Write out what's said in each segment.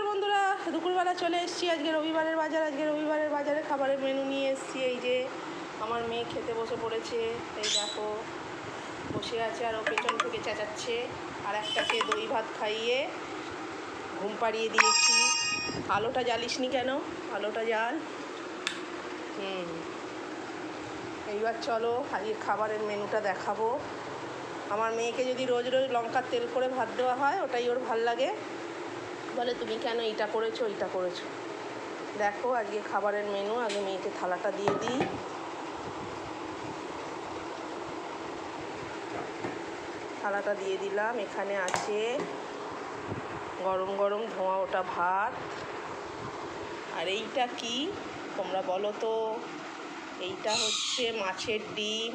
বন্ধুরা, দুপুরবেলা চলে এসেছি। আজকে রবিবারের বাজারে খাবারের মেনু নিয়ে এসেছি। এই যে আমার মেয়ে খেতে বসে পড়েছে। এই দেখো বসে আছে আর ও পেছন থেকে চেঁচাচ্ছে। আর একটাকে দই ভাত খাইয়ে ঘুম পাড়িয়ে দিয়েছি। আলোটা জ্বালিসনি কেন? আলোটা জ্বাল। এইবার চলো আজকে খাবারের মেনুটা দেখাবো। আমার মেয়েকে যদি রোজ রোজ লঙ্কার তেল করে ভাত দেওয়া হয়, ওটাই ওর ভাল লাগে। বলে তুমি কেন এইটা করেছো ওইটা করেছো। দেখো আজকে খাবারের মেনু। আগে মেয়েকে থালাটা দিয়ে দিই। থালাটা দিয়ে দিলাম। এখানে আছে গরম গরম ধোঁয়া ওঠা ভাত। আর এইটা কি তোমরা বলো তো? এইটা হচ্ছে মাছের ডিম,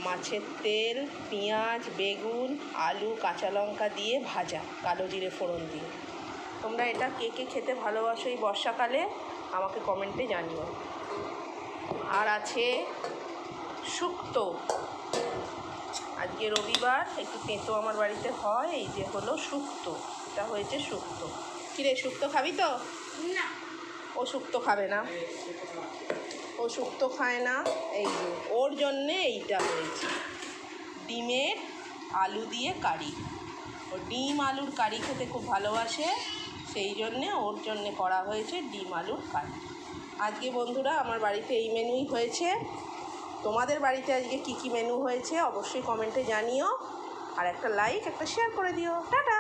মাছের তেল, পেঁয়াজ, বেগুন, আলু, কাঁচা লঙ্কা দিয়ে ভাজা, কালো জিরে ফোড়ন দিয়ে। তোমরা এটা কে কে খেতে ভালোবাসো এই বর্ষাকালে আমাকে কমেন্টে জানিও। আর আছে শুক্তো। আজকে রবিবার, একটু তেঁতো আমার বাড়িতে হয়। এই যে হলো শুক্তো, এটা হয়েছে শুক্তো। কিরে শুক্তো খাবি তো? না, ও শুক্তো খাবে না, ও শুক্তো খায় না। এই যে ওর জন্যে এইটা হয়েছে ডিমের আলু দিয়ে কারি। ও ডিম আলুর কারি খেতে খুব ভালোবাসে, সেই জন্যে ওর জন্যে করা হয়েছে ডিম আলুর কারি। আজকে বন্ধুরা আমার বাড়িতে এই মেনুই হয়েছে। তোমাদের বাড়িতে আজকে কী কী মেনু হয়েছে অবশ্যই কমেন্টে জানিও। আর একটা লাইক, একটা শেয়ার করে দিও। টাটা।